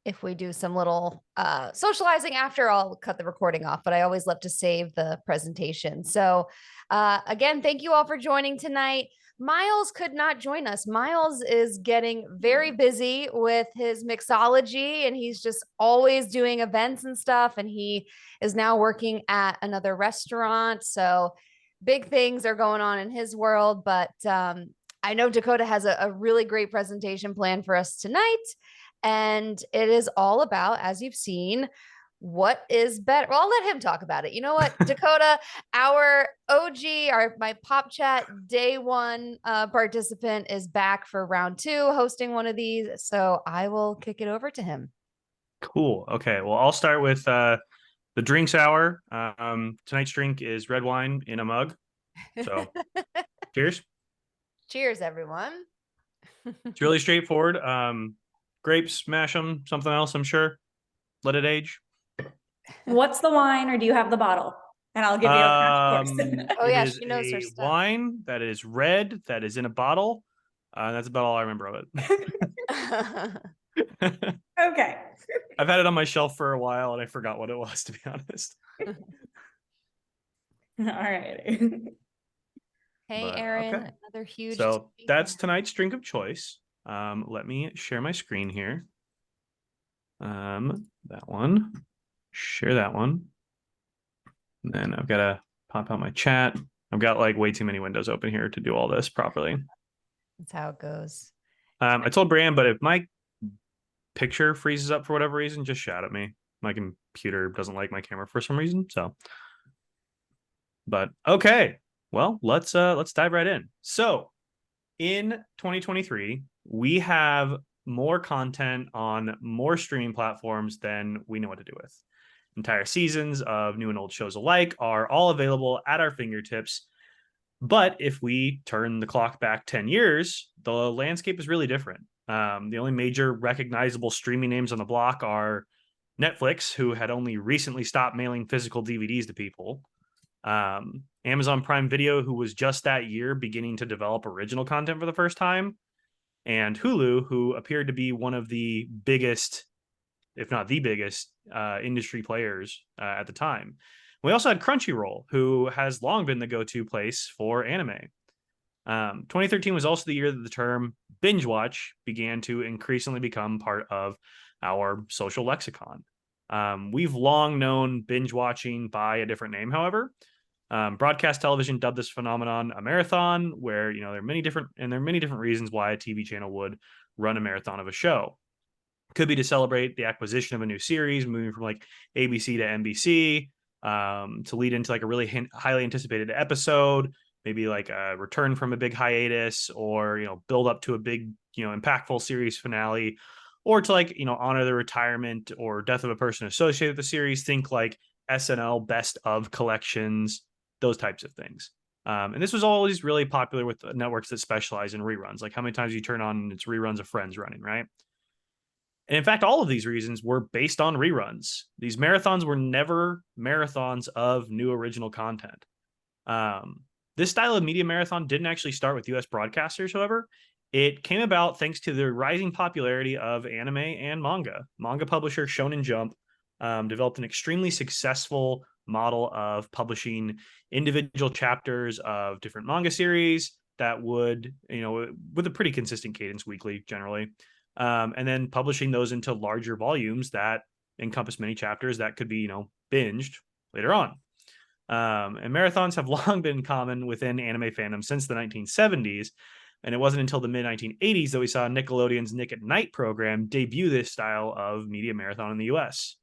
if we do some little socializing after, I'll cut the recording off, but I always love to save the presentation. So again, thank you all for joining tonight. Miles could not join us. Miles is getting very busy with his mixology, and he's just always doing events and stuff. And he is now working at another restaurant. So big things are going on in his world. But I know Dakota has a really great presentation plan for us tonight. And it is all about, as you've seen, what is better. Well, I'll let him talk about it. You know what, Dakota, our OG, my Pop Chat day one participant is back for round 2, hosting one of these. So I will kick it over to him. Cool. Okay. Well, I'll start with the drinks hour. Tonight's drink is red wine in a mug. So cheers. Cheers, everyone. It's really straightforward. Grapes, mash them, something else, I'm sure. Let it age. What's the wine, or do you have the bottle? And I'll give you a course. Oh, yeah, she knows her a stuff. wine that is red, that is in a bottle. That's about all I remember of it. Okay. I've had it on my shelf for a while and I forgot what it was, to be honest. All right. Hey, Aaron, okay. Another huge. So that's tonight's drink of choice. Let me share my screen here. That one. Share that one. And then I've got to pop out my chat. I've got like way too many windows open here to do all this properly. That's how it goes. I told Brian, but if my picture freezes up for whatever reason, just shout at me. My computer doesn't like my camera for some reason. So, but okay. Well, let's dive right in. So in 2023, we have more content on more streaming platforms than we know what to do with. Entire seasons of new and old shows alike are all available at our fingertips. But if we turn the clock back 10 years, the landscape is really different. The only major recognizable streaming names on the block are Netflix, who had only recently stopped mailing physical DVDs to people. Amazon Prime Video, who was just that year beginning to develop original content for the first time. And Hulu, who appeared to be one of the biggest, if not the biggest, industry players at the time. We also had Crunchyroll, who has long been the go-to place for anime. 2013 was also the year that the term binge watch began to increasingly become part of our social lexicon. We've long known binge watching by a different name, however. Broadcast television dubbed this phenomenon a marathon, where there are many different reasons why a TV channel would run a marathon of a show. Could be to celebrate the acquisition of a new series, moving from like ABC to NBC, to lead into like a really highly anticipated episode, maybe like a return from a big hiatus, or build up to a big impactful series finale, or to like honor the retirement or death of a person associated with the series. Think like SNL best of collections, those types of things. And this was always really popular with networks that specialize in reruns. Like how many times you turn on and it's reruns of Friends running, right? And in fact, all of these reasons were based on reruns. These marathons were never marathons of new original content. This style of media marathon didn't actually start with US broadcasters, however. It came about thanks to the rising popularity of anime and manga. Manga publisher Shonen Jump developed an extremely successful model of publishing individual chapters of different manga series that would, with a pretty consistent cadence weekly generally. And then publishing those into larger volumes that encompass many chapters that could be, binged later on. And marathons have long been common within anime fandom since the 1970s. And it wasn't until the mid-1980s that we saw Nickelodeon's Nick at Night program debut this style of media marathon in the US.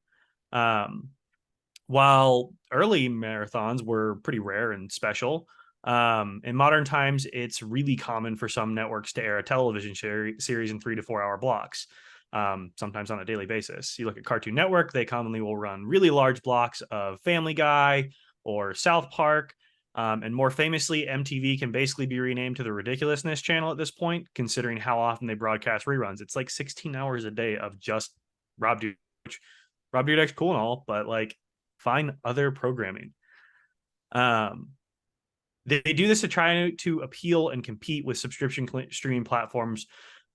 While early marathons were pretty rare and special, in modern times, it's really common for some networks to air a television series in 3 to 4 hour blocks, sometimes on a daily basis. You look at Cartoon Network, they commonly will run really large blocks of Family Guy or South Park. And more famously, MTV can basically be renamed to the Ridiculousness channel at this point, considering how often they broadcast reruns. It's like 16 hours a day of just Rob Dyrdek's. Rob Dyrdek's cool and all, but like find other programming. They do this to try to appeal and compete with subscription streaming platforms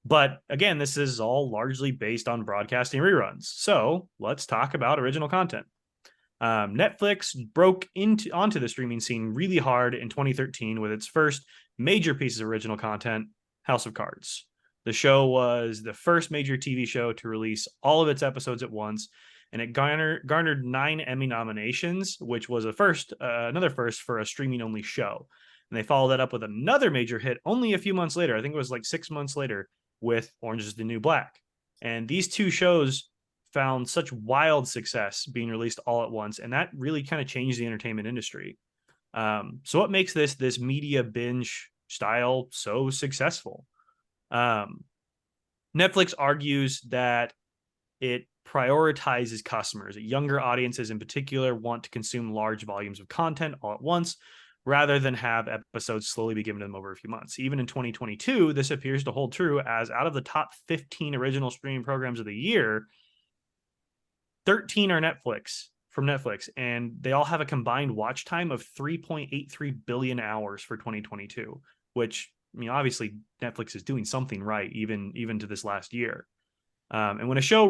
But again, this is all largely based on broadcasting reruns. So let's talk about original content. Netflix broke onto the streaming scene really hard in 2013 with its first major piece of original content, House of Cards. The show was the first major TV show to release all of its episodes at once, and it garnered 9 Emmy nominations, which was another first for a streaming-only show. And they followed that up with another major hit only a few months later. I think it was like 6 months later with Orange is the New Black. And these two shows found such wild success being released all at once, and that really kind of changed the entertainment industry. So what makes this media binge style so successful? Netflix argues that it prioritizes customers. Younger audiences in particular want to consume large volumes of content all at once rather than have episodes slowly be given to them over a few months. Even in 2022, this appears to hold true, as out of the top 15 original streaming programs of the year, 13 are from Netflix, and they all have a combined watch time of 3.83 billion hours for 2022, which, I mean, obviously Netflix is doing something right, even to this last year. And when a show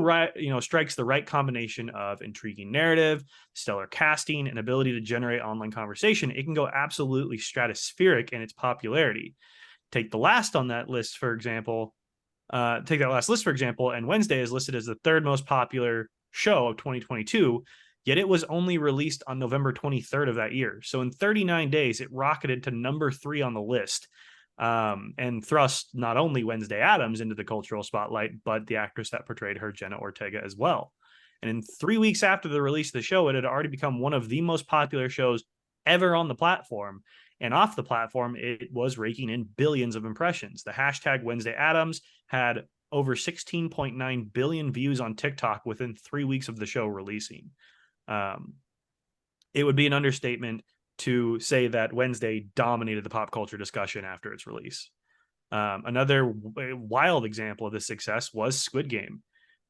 strikes the right combination of intriguing narrative, stellar casting, and ability to generate online conversation, it can go absolutely stratospheric in its popularity. Take the last on that list, for example. Take that last list, for example, and Wednesday is listed as the third most popular show of 2022, yet it was only released on November 23rd of that year. So in 39 days, it rocketed to number 3 on the list. And thrust not only Wednesday Addams into the cultural spotlight, but the actress that portrayed her, Jenna Ortega, as well. And in 3 weeks after the release of the show, it had already become one of the most popular shows ever on the platform. And off the platform, it was raking in billions of impressions. The hashtag Wednesday Addams had over 16.9 billion views on TikTok within 3 weeks of the show releasing. It would be an understatement to say that Wednesday dominated the pop culture discussion after its release. Another wild example of this success was Squid Game.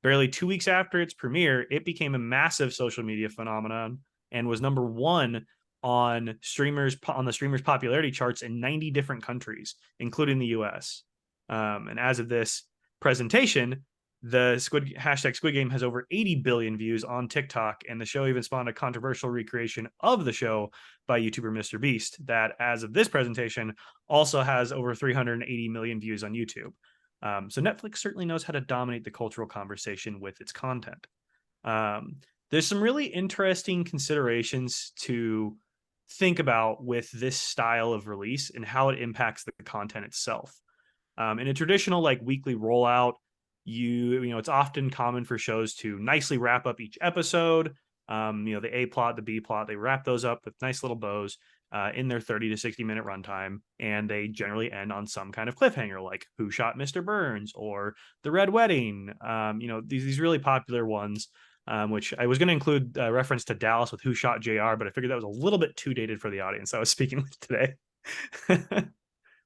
Barely 2 weeks after its premiere, it became a massive social media phenomenon and was number 1 on the streamers' popularity charts in 90 different countries, including the US. And as of this presentation, the hashtag Squid Game has over 80 billion views on TikTok, and the show even spawned a controversial recreation of the show by YouTuber Mr. Beast that, as of this presentation, also has over 380 million views on YouTube. So Netflix certainly knows how to dominate the cultural conversation with its content. There's some really interesting considerations to think about with this style of release and how it impacts the content itself. In a traditional weekly rollout, it's often common for shows to nicely wrap up each episode. The A plot, the B plot, they wrap those up with nice little bows in their 30 to 60 minute runtime, and they generally end on some kind of cliffhanger, like Who Shot Mr. Burns or The Red Wedding. These really popular ones, which I was going to include a reference to Dallas with Who Shot JR, but I figured that was a little bit too dated for the audience I was speaking with today,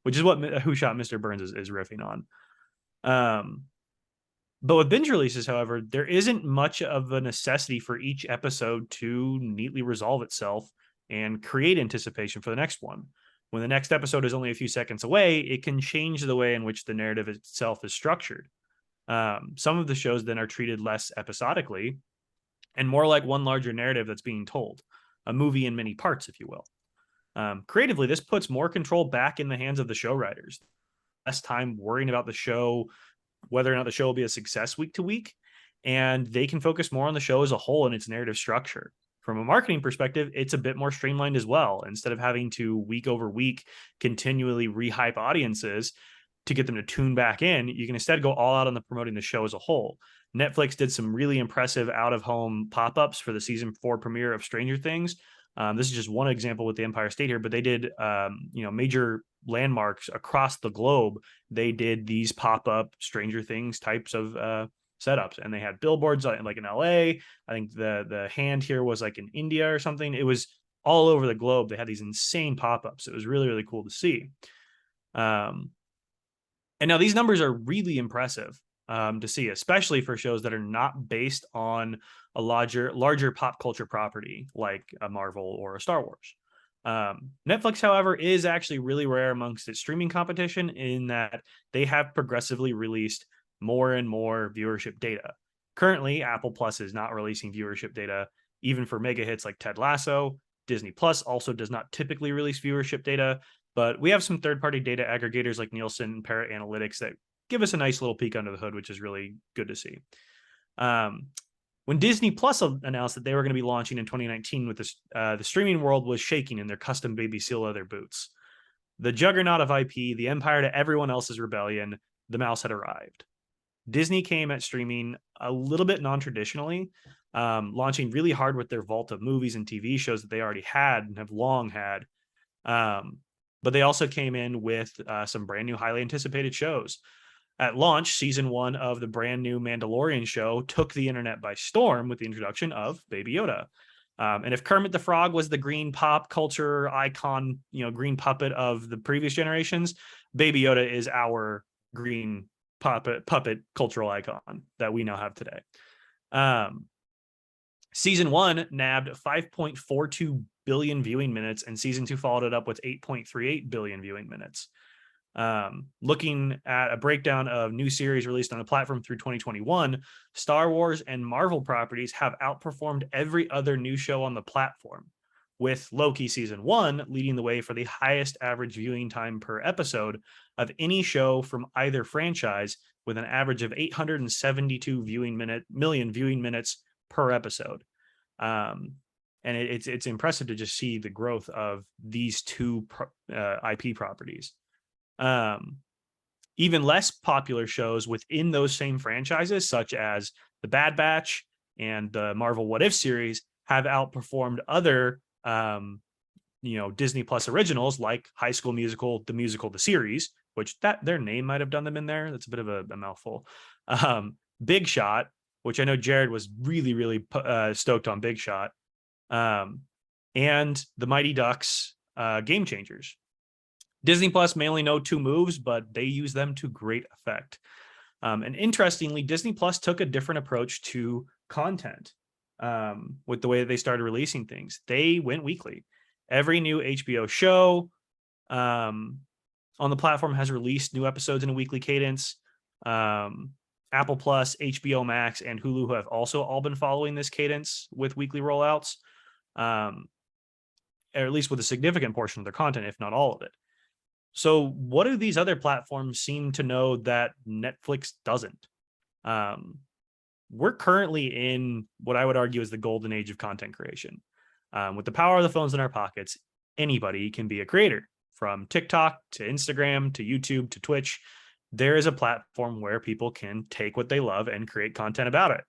which is what Who Shot Mr. Burns is riffing on. But with binge releases, however, there isn't much of a necessity for each episode to neatly resolve itself and create anticipation for the next one. When the next episode is only a few seconds away, it can change the way in which the narrative itself is structured. Some of the shows then are treated less episodically and more like one larger narrative that's being told, a movie in many parts, if you will. Creatively, this puts more control back in the hands of the show writers. Less time worrying about the show, whether or not the show will be a success week to week, and they can focus more on the show as a whole and its narrative structure. From a marketing perspective, it's a bit more streamlined as well. Instead of having to week over week continually rehype audiences to get them to tune back in, you can instead go all out on the promoting the show as a whole. Netflix did some really impressive out-of-home pop-ups for the season 4 premiere of Stranger Things. This is just one example with the Empire State here, but they did, major landmarks across the globe. They did these pop-up Stranger Things types of setups, and they had billboards like in LA. I think the hand here was like in India or something. It was all over the globe. They had these insane pop-ups. It was really, really cool to see. And now these numbers are really impressive to see, especially for shows that are not based on a larger pop culture property like a Marvel or a Star Wars. Netflix, however, is actually really rare amongst its streaming competition in that they have progressively released more and more viewership data. Currently, Apple Plus is not releasing viewership data, even for mega hits like Ted Lasso. Disney Plus also does not typically release viewership data, but we have some third-party data aggregators like Nielsen and Parrot Analytics that give us a nice little peek under the hood, which is really good to see. When Disney Plus announced that they were going to be launching in 2019 with this, the streaming world was shaking in their custom baby seal leather boots. The juggernaut of IP, the empire to everyone else's rebellion, the mouse had arrived. Disney came at streaming a little bit non-traditionally, launching really hard with their vault of movies and TV shows that they already had and have long had. But they also came in with some brand new, highly anticipated shows. At launch, season 1 of the brand new Mandalorian show took the internet by storm with the introduction of Baby Yoda. And if Kermit the Frog was the green pop culture icon, green puppet of the previous generations, Baby Yoda is our green puppet cultural icon that we now have today. Season 1 nabbed 5.42 billion viewing minutes, and season 2 followed it up with 8.38 billion viewing minutes. Looking at a breakdown of new series released on the platform through 2021, Star Wars and Marvel properties have outperformed every other new show on the platform, with Loki season 1 leading the way for the highest average viewing time per episode of any show from either franchise, with an average of 872 million viewing minutes per episode. And it's impressive to just see the growth of these two IP properties. Even less popular shows within those same franchises, such as The Bad Batch and the Marvel What If series, have outperformed other Disney Plus originals like High School Musical, the series, which that their name might have done them in there. That's a bit of a mouthful. Big Shot, which I know Jared was really, really stoked on Big Shot, and the Mighty Ducks Game Changers. Disney Plus may only know 2 moves, but they use them to great effect. And interestingly, Disney Plus took a different approach to content with the way that they started releasing things. They went weekly. Every new HBO show on the platform has released new episodes in a weekly cadence. Apple Plus, HBO Max, and Hulu have also all been following this cadence with weekly rollouts, or at least with a significant portion of their content, if not all of it. So what do these other platforms seem to know that Netflix doesn't? We're currently in what I would argue is the golden age of content creation. With the power of the phones in our pockets, anybody can be a creator. From TikTok to Instagram to YouTube to Twitch, there is a platform where people can take what they love and create content about it.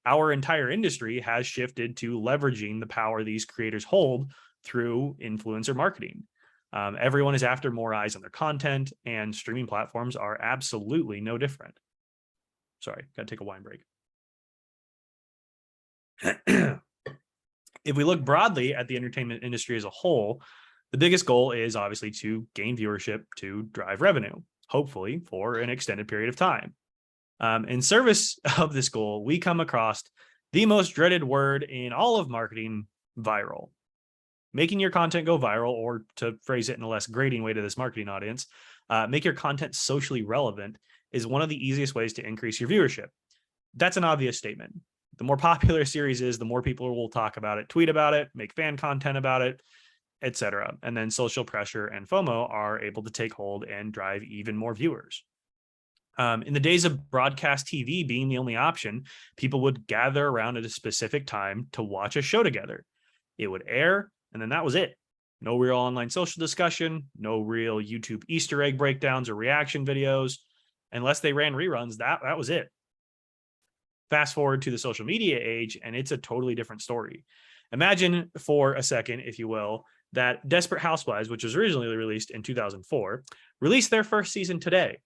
Our entire industry has shifted to leveraging the power these creators hold through influencer marketing. Everyone is after more eyes on their content, and streaming platforms are absolutely no different. Sorry, got to take a wine break. If we look broadly at the entertainment industry as a whole, the biggest goal is obviously to gain viewership to drive revenue, hopefully for an extended period of time. In service of this goal, we come across the most dreaded word in all of marketing: viral. Making your content go viral, or to phrase it in a less grating way to this marketing audience, make your content socially relevant, is one of the easiest ways to increase your viewership. That's an obvious statement. The more popular a series is, the more people will talk about it, tweet about it, make fan content about it, etc. And then social pressure and FOMO are able to take hold and drive even more viewers. In the days of broadcast TV being the only option, people would gather around at a specific time to watch a show together. It would air, and then that was it. No real online social discussion, no real YouTube Easter egg breakdowns or reaction videos. Unless they ran reruns, that was it. Fast forward to the social media age, and it's a totally different story. Imagine for a second, if you will, that Desperate Housewives, which was originally released in 2004, released their first season today.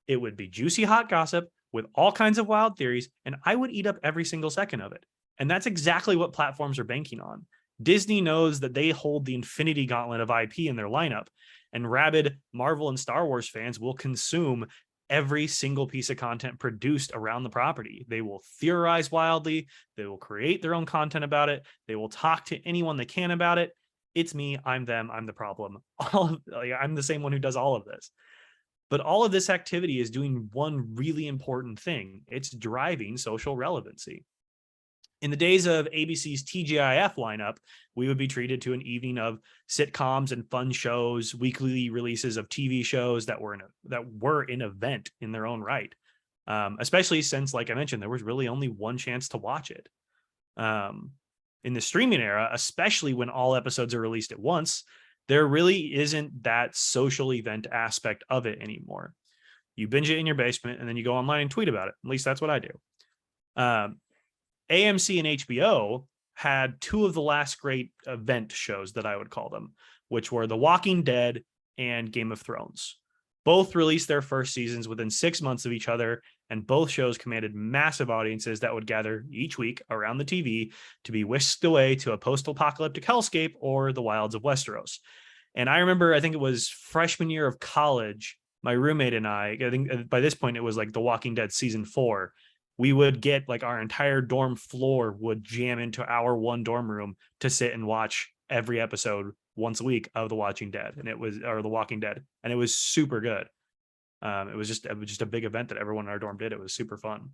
It would be juicy hot gossip with all kinds of wild theories, and I would eat up every single second of it. And that's exactly what platforms are banking on. Disney knows that they hold the infinity gauntlet of IP in their lineup, and rabid Marvel and Star Wars fans will consume every single piece of content produced around the property. They will theorize wildly. They will create their own content about it. They will talk to anyone they can about it. It's me, I'm them, I'm the problem. I'm the same one who does all of this. But all of this activity is doing one really important thing. It's driving social relevancy. In the days of ABC's TGIF lineup, we would be treated to an evening of sitcoms and fun shows, weekly releases of TV shows that were an event in their own right. Especially since, like I mentioned, there was really only one chance to watch it. In the streaming era, especially when all episodes are released at once, there really isn't that social event aspect of it anymore. You binge it in your basement and then you go online and tweet about it. At least that's what I do. AMC and HBO had two of the last great event shows that I would call them, which were The Walking Dead and Game of Thrones. Both released their first seasons within 6 months of each other, and both shows commanded massive audiences that would gather each week around the TV to be whisked away to a post-apocalyptic hellscape or the wilds of Westeros. And I remember, I think it was freshman year of college, my roommate and I think by this point it was like The Walking Dead season 4. We would get like our entire dorm floor would jam into our one dorm room to sit and watch every episode once a week of The Walking Dead, and it was super good. It was just a big event that everyone in our dorm did. It was super fun.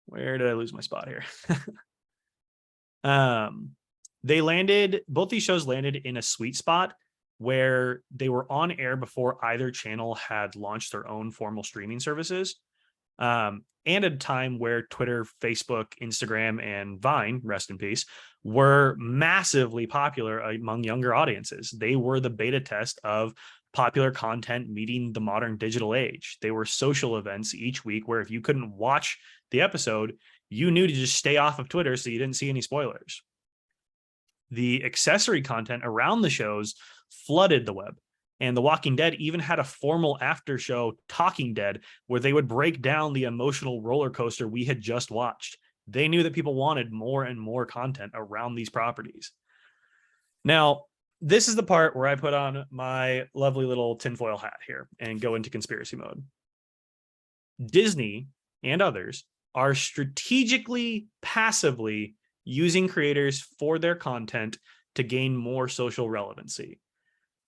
Where did I lose my spot here? Both these shows landed in a sweet spot where they were on air before either channel had launched their own formal streaming services. And at a time where Twitter, Facebook, Instagram, and Vine, rest in peace, were massively popular among younger audiences. They were the beta test of popular content meeting the modern digital age. They were social events each week where if you couldn't watch the episode, you knew to just stay off of Twitter so you didn't see any spoilers. The accessory content around the shows flooded the web. And The Walking Dead even had a formal after show, Talking Dead, where they would break down the emotional roller coaster we had just watched. They knew that people wanted more and more content around these properties. Now, this is the part where I put on my lovely little tinfoil hat here and go into conspiracy mode. Disney and others are strategically, passively using creators for their content to gain more social relevancy.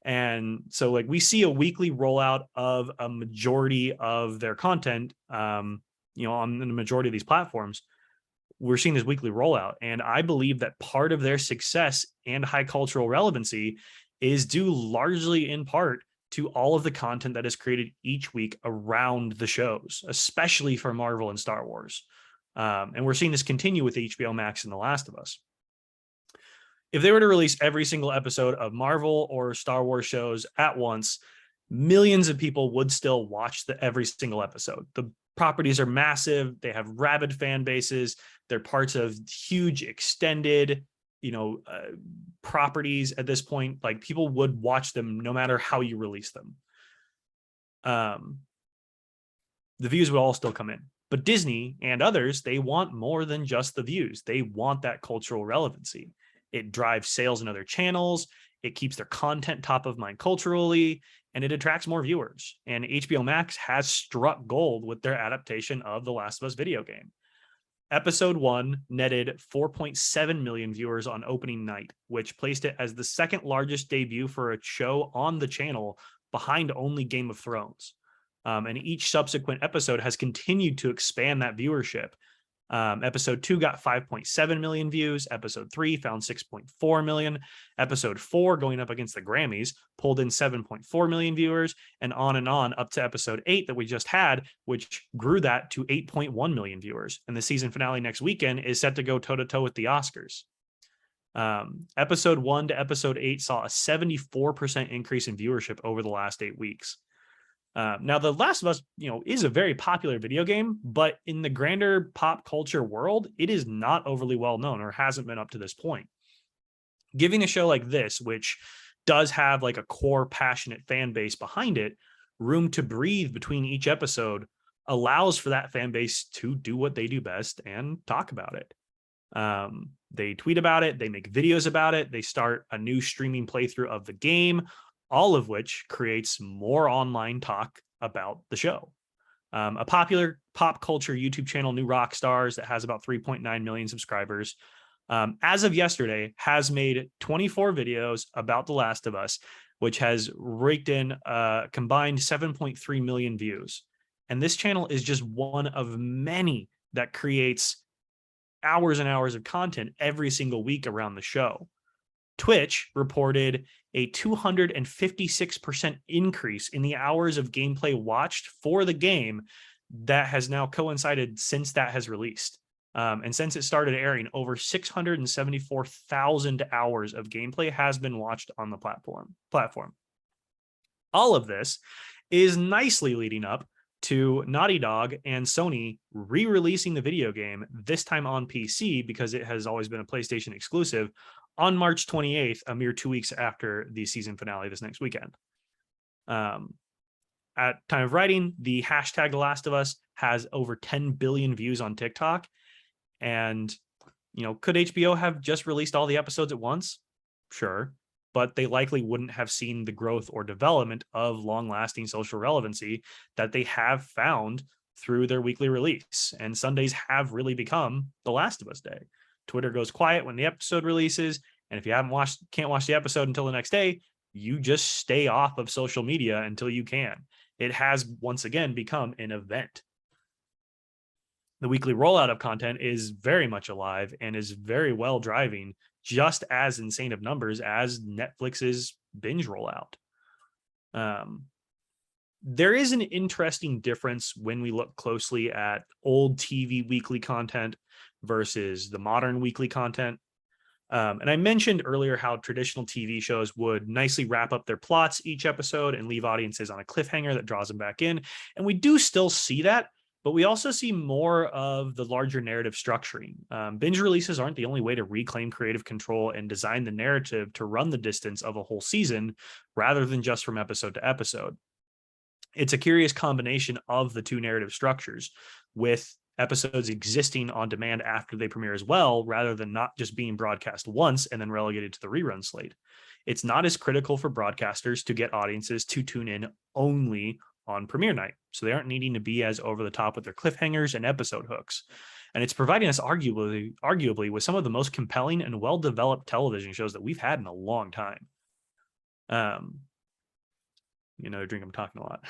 And so like we see a weekly rollout of a majority of their content, on the majority of these platforms, we're seeing this weekly rollout. And I believe that part of their success and high cultural relevancy is due largely in part to all of the content that is created each week around the shows, especially for Marvel and Star Wars. And we're seeing this continue with HBO Max and The Last of Us. If they were to release every single episode of Marvel or Star Wars shows at once, millions of people would still watch every single episode. The properties are massive. They have rabid fan bases. They're parts of huge extended, properties at this point. Like people would watch them no matter how you release them. The views would all still come in. But Disney and others, they want more than just the views. They want that cultural relevancy. It drives sales in other channels. It keeps their content top of mind culturally, and it attracts more viewers. And HBO Max has struck gold with their adaptation of The Last of Us video game. Episode 1 netted 4.7 million viewers on opening night, which placed it as the second largest debut for a show on the channel behind only Game of Thrones. And each subsequent episode has continued to expand that viewership. Episode 2 got 5.7 million views. Episode 3 found 6.4 million. Episode 4, going up against the Grammys, pulled in 7.4 million viewers, and on up to episode 8 that we just had, which grew that to 8.1 million viewers. And the season finale next weekend is set to go toe-to-toe with the Oscars. Episode 1 to episode 8 saw a 74% increase in viewership over the last 8 weeks. Now, The Last of Us, is a very popular video game, but in the grander pop culture world, it is not overly well known or hasn't been up to this point. Giving a show like this, which does have like a core passionate fan base behind it, room to breathe between each episode allows for that fan base to do what they do best and talk about it. They tweet about it, they make videos about it, they start a new streaming playthrough of the game, all of which creates more online talk about the show. A popular pop culture YouTube channel, New Rock Stars, that has about 3.9 million subscribers, as of yesterday, has made 24 videos about The Last of Us, which has raked in a combined 7.3 million views. And this channel is just one of many that creates hours and hours of content every single week around the show. Twitch reported a 256% increase in the hours of gameplay watched for the game that has now coincided since that has released. And since it started airing, over 674,000 hours of gameplay has been watched on the platform. All of this is nicely leading up to Naughty Dog and Sony re-releasing the video game, this time on PC, because it has always been a PlayStation exclusive, on March 28th, a mere 2 weeks after the season finale this next weekend. At time of writing, the hashtag The Last of Us has over 10 billion views on TikTok. And, could HBO have just released all the episodes at once? Sure. But they likely wouldn't have seen the growth or development of long-lasting social relevancy that they have found through their weekly release. And Sundays have really become The Last of Us Day. Twitter goes quiet when the episode releases, and if you can't watch the episode until the next day, you just stay off of social media until you can. It has once again become an event. The weekly rollout of content is very much alive and is very well driving just as insane of numbers as Netflix's binge rollout. There is an interesting difference when we look closely at old TV weekly content versus the modern weekly content. And I mentioned earlier how traditional TV shows would nicely wrap up their plots each episode and leave audiences on a cliffhanger that draws them back in. And we do still see that, but we also see more of the larger narrative structuring. Binge releases aren't the only way to reclaim creative control and design the narrative to run the distance of a whole season rather than just from episode to episode. It's a curious combination of the two narrative structures, with episodes existing on demand after they premiere as well, rather than not just being broadcast once and then relegated to the rerun slate. It's not as critical for broadcasters to get audiences to tune in only on premiere night, so they aren't needing to be as over the top with their cliffhangers and episode hooks. And it's providing us arguably with some of the most compelling and well-developed television shows that we've had in a long time. Another drink, I'm talking a lot.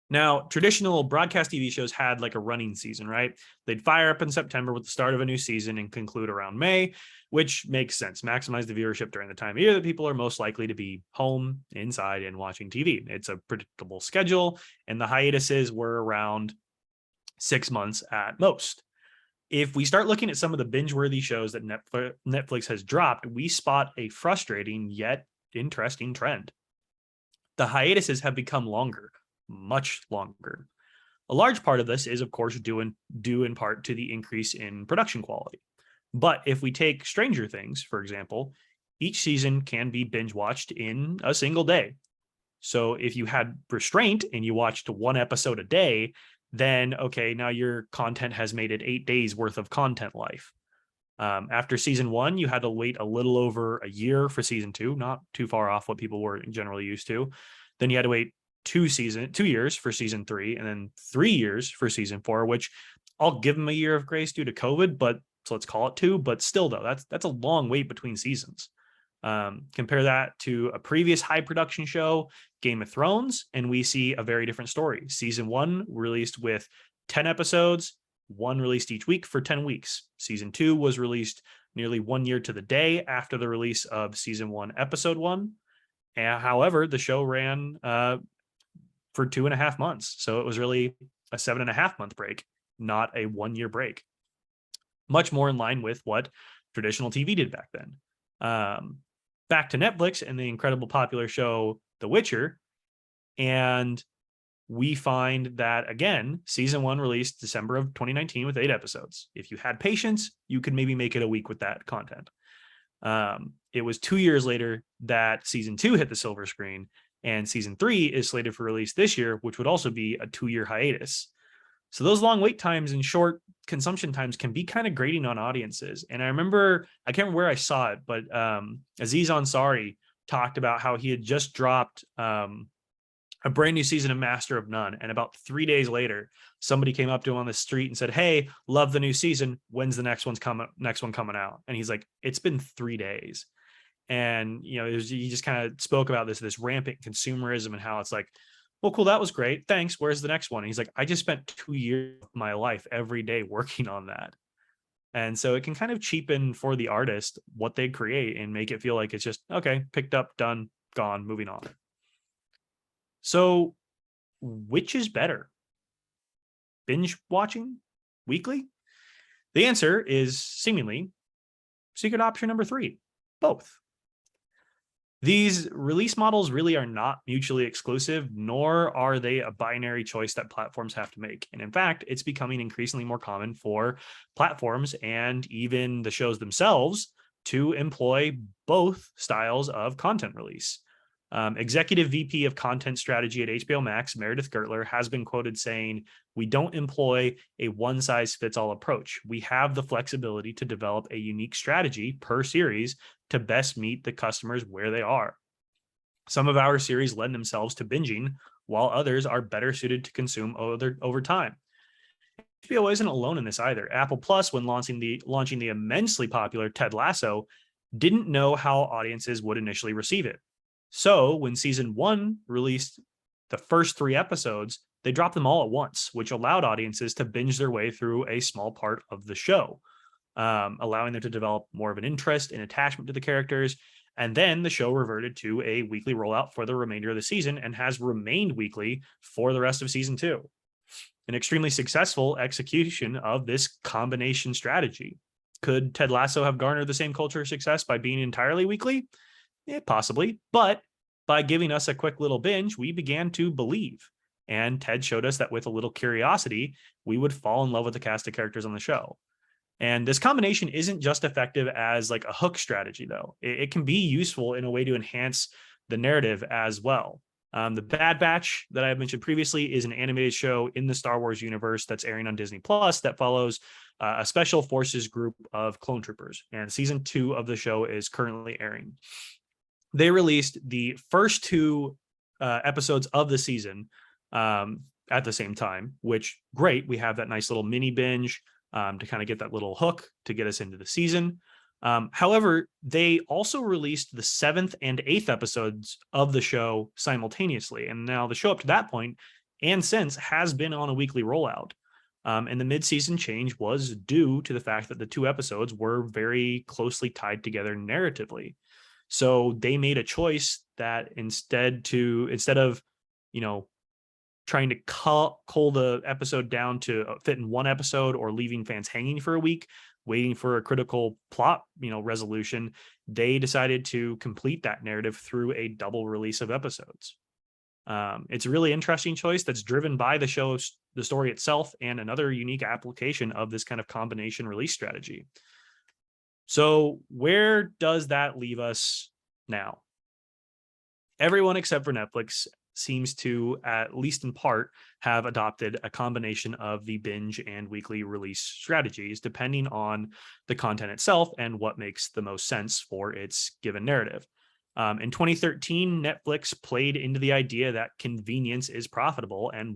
Now, traditional broadcast TV shows had like a running season, right? They'd fire up in September with the start of a new season and conclude around May, which makes sense. Maximize the viewership during the time of year that people are most likely to be home, inside, and watching TV. It's a predictable schedule, and the hiatuses were around 6 months at most. If we start looking at some of the binge-worthy shows that Netflix has dropped, we spot a frustrating yet interesting trend. The hiatuses have become longer, much longer. A large part of this is, of course, due in part to the increase in production quality. But if we take Stranger Things, for example, each season can be binge watched in a single day. So if you had restraint and you watched one episode a day, then, okay, now your content has made it 8 days worth of content life. After season 1, you had to wait a little over a year for season 2, not too far off what people were generally used to. Then you had to wait 2 years for season 3, and then 3 years for season 4, which I'll give them a year of grace due to COVID, but so let's call it 2. But still, though, that's a long wait between seasons. Compare that to a previous high production show, Game of Thrones, and we see a very different story. Season 1 released with 10 episodes, 1 released each week for 10 weeks. Season 2 was released nearly 1 year to the day after the release of season 1, episode 1. However, the show ran for 2.5 months. So it was really a 7.5 month break, not a 1 year break. Much more in line with what traditional TV did back then. Back to Netflix and the incredible popular show, The Witcher. And we find that, again, season 1 released December of 2019 with 8 episodes. If you had patience, you could maybe make it a week with that content. It was 2 years later that season 2 hit the silver screen, and season 3 is slated for release this year, which would also be a 2-year hiatus. So those long wait times and short consumption times can be kind of grating on audiences. And I remember, I can't remember where I saw it, but Aziz Ansari talked about how he had just dropped a a brand new season of Master of None. And about 3 days later, somebody came up to him on the street and said, "Hey, love the new season. When's the next one coming out?" And he's like, "It's been 3 days." And, he just kind of spoke about this rampant consumerism and how it's like, "Well, cool. That was great. Thanks. Where's the next one?" And he's like, "I just spent 2 years of my life every day working on that." And so it can kind of cheapen for the artist what they create and make it feel like it's just, okay, picked up, done, gone, moving on. So which is better? Binge watching weekly? The answer is seemingly secret option number 3, both. These release models really are not mutually exclusive, nor are they a binary choice that platforms have to make. And in fact, it's becoming increasingly more common for platforms and even the shows themselves to employ both styles of content release. Executive VP of Content Strategy at HBO Max, Meredith Gertler, has been quoted saying, "We don't employ a one-size-fits-all approach. We have the flexibility to develop a unique strategy per series to best meet the customers where they are. Some of our series lend themselves to binging, while others are better suited to consume over time." HBO isn't alone in this either. Apple Plus, when launching the immensely popular Ted Lasso, didn't know how audiences would initially receive it. So when season 1 released the first 3 episodes, they dropped them all at once, which allowed audiences to binge their way through a small part of the show, allowing them to develop more of an interest and attachment to the characters. And then the show reverted to a weekly rollout for the remainder of the season and has remained weekly for the rest of season 2. An extremely successful execution of this combination strategy. Could Ted Lasso have garnered the same culture success by being entirely weekly? Yeah, possibly. But by giving us a quick little binge, we began to believe. And Ted showed us that with a little curiosity, we would fall in love with the cast of characters on the show. And this combination isn't just effective as like a hook strategy, though. It can be useful in a way to enhance the narrative as well. The Bad Batch that I mentioned previously is an animated show in the Star Wars universe that's airing on Disney Plus that follows a special forces group of clone troopers. And season 2 of the show is currently airing. They released the first 2 episodes of the season at the same time, which great. We have that nice little mini binge to kind of get that little hook to get us into the season. However, they also released the 7th and 8th episodes of the show simultaneously. And now the show up to that point and since has been on a weekly rollout. And the mid-season change was due to the fact that the 2 episodes were very closely tied together narratively. So they made a choice that instead of, trying to cull the episode down to fit in one episode or leaving fans hanging for a week, waiting for a critical plot, resolution, they decided to complete that narrative through a double release of episodes. It's a really interesting choice that's driven by the story itself, and another unique application of this kind of combination release strategy. So where does that leave us now? Everyone except for Netflix seems to, at least in part, have adopted a combination of the binge and weekly release strategies, depending on the content itself and what makes the most sense for its given narrative. In 2013, Netflix played into the idea that convenience is profitable and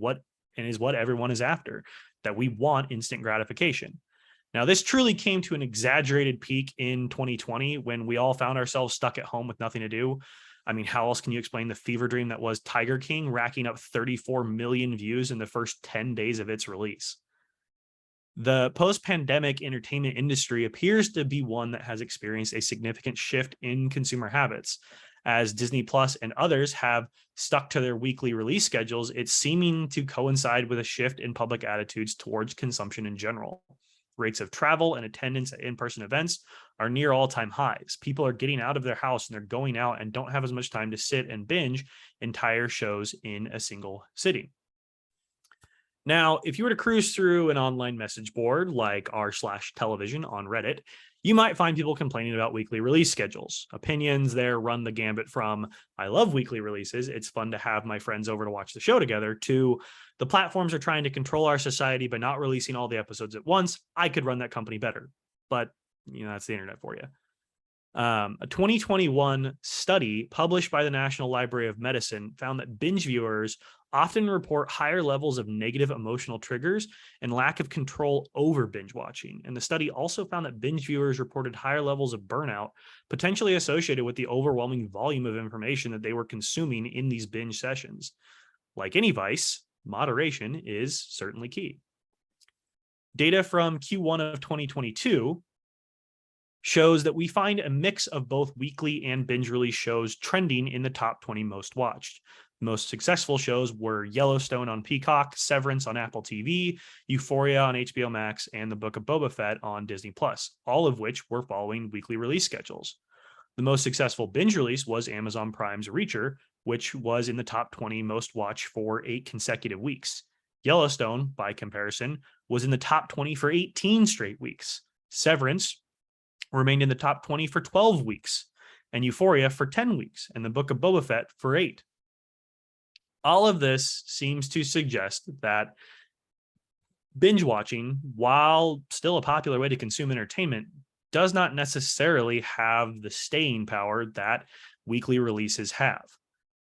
is what everyone is after, that we want instant gratification. Now, this truly came to an exaggerated peak in 2020 when we all found ourselves stuck at home with nothing to do. I mean, how else can you explain the fever dream that was Tiger King, racking up 34 million views in the first 10 days of its release? The post-pandemic entertainment industry appears to be one that has experienced a significant shift in consumer habits. As Disney Plus and others have stuck to their weekly release schedules, it's seeming to coincide with a shift in public attitudes towards consumption in general. Rates of travel and attendance at in-person events are near all-time highs. People are getting out of their house and they're going out and don't have as much time to sit and binge entire shows in a single sitting. Now, if you were to cruise through an online message board like r/television on Reddit, you might find people complaining about weekly release schedules. Opinions there run the gambit from, "I love weekly releases, it's fun to have my friends over to watch the show together," to, "The platforms are trying to control our society by not releasing all the episodes at once. I could run that company better." But, that's the internet for you. A 2021 study published by the National Library of Medicine found that binge viewers often report higher levels of negative emotional triggers and lack of control over binge watching. And the study also found that binge viewers reported higher levels of burnout, potentially associated with the overwhelming volume of information that they were consuming in these binge sessions. Like any vice, moderation is certainly key. Data from Q1 of 2022 shows that we find a mix of both weekly and binge release shows trending in the top 20 most watched. The most successful shows were Yellowstone on Peacock, Severance on Apple TV, Euphoria on HBO Max, and The Book of Boba Fett on Disney+, all of which were following weekly release schedules. The most successful binge release was Amazon Prime's Reacher, which was in the top 20 most watched for 8 consecutive weeks. Yellowstone, by comparison, was in the top 20 for 18 straight weeks. Severance remained in the top 20 for 12 weeks, and Euphoria for 10 weeks, and The Book of Boba Fett for 8. All of this seems to suggest that binge watching, while still a popular way to consume entertainment, does not necessarily have the staying power that weekly releases have.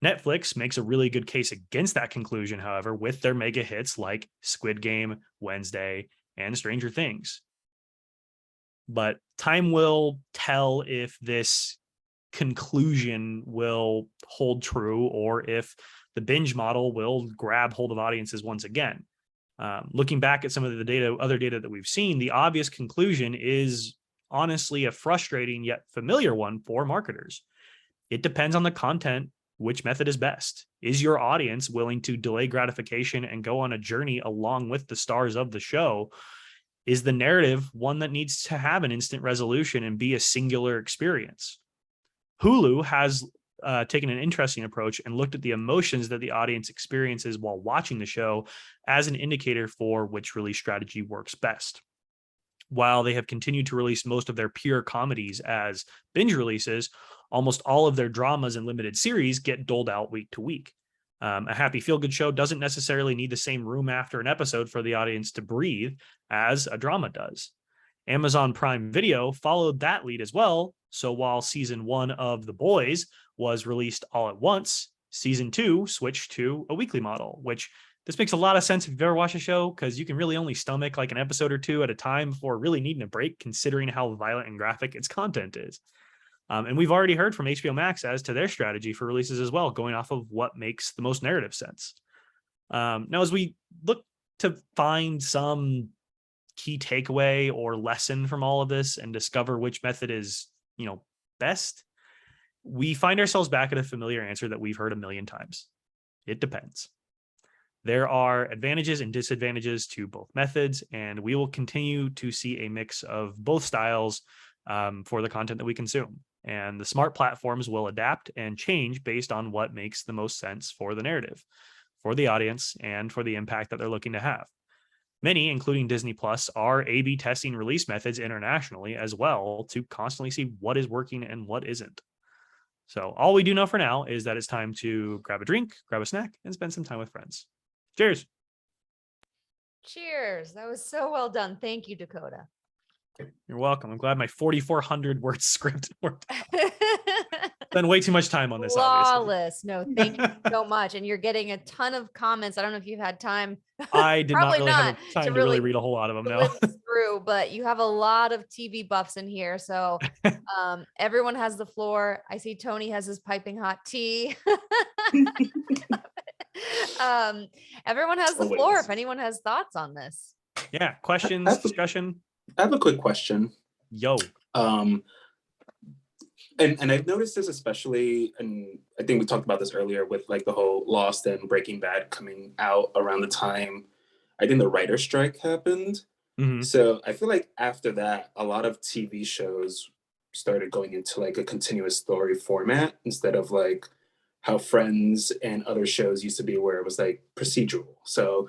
Netflix makes a really good case against that conclusion, however, with their mega hits like Squid Game, Wednesday, and Stranger Things. But time will tell if this conclusion will hold true or if the binge model will grab hold of audiences once again. Looking back at some of the other data that we've seen, the obvious conclusion is honestly a frustrating yet familiar one for marketers. It depends on the content, which method is best. Is your audience willing to delay gratification and go on a journey along with the stars of the show? Is the narrative one that needs to have an instant resolution and be a singular experience? Hulu has taken an interesting approach and looked at the emotions that the audience experiences while watching the show as an indicator for which release strategy works best. While they have continued to release most of their pure comedies as binge releases, almost all of their dramas and limited series get doled out week to week. A happy feel-good show doesn't necessarily need the same room after an episode for the audience to breathe as a drama does. Amazon Prime Video followed that lead as well. So while season 1 of The Boys was released all at once, season 2 switched to a weekly model, which this makes a lot of sense if you've ever watched a show, because you can really only stomach like an episode or two at a time before really needing a break, considering how violent and graphic its content is. And we've already heard from HBO Max as to their strategy for releases as well, going off of what makes the most narrative sense. Now, as we look to find some key takeaway or lesson from all of this and discover which method is, best, we find ourselves back at a familiar answer that we've heard a million times. It depends. There are advantages and disadvantages to both methods, and we will continue to see a mix of both styles for the content that we consume. And the smart platforms will adapt and change based on what makes the most sense for the narrative, for the audience, and for the impact that they're looking to have. Many, including Disney Plus, are A/B testing release methods internationally as well to constantly see what is working and what isn't. So all we do know for now is that it's time to grab a drink, grab a snack, and spend some time with friends. Cheers. Cheers. That was so well done. Thank you, Dakota. You're welcome. I'm glad my 4,400 word script worked out. Spend way too much time on this, Flawless. No, thank you so much. And you're getting a ton of comments. I don't know if you've had time. I did not Probably really have time to really read a whole lot of them now. through, but you have a lot of TV buffs in here. So everyone has the floor. I see Tony has his piping hot tea. Everyone has the floor if anyone has thoughts on this. Yeah, questions, discussion. I have a quick question. Yo. And I've noticed this especially, and I think we talked about this earlier with like the whole Lost and Breaking Bad coming out around the time I think the writer's strike happened. Mm-hmm. So I feel like after that, a lot of TV shows started going into like a continuous story format instead of like how Friends and other shows used to be where it was like procedural. So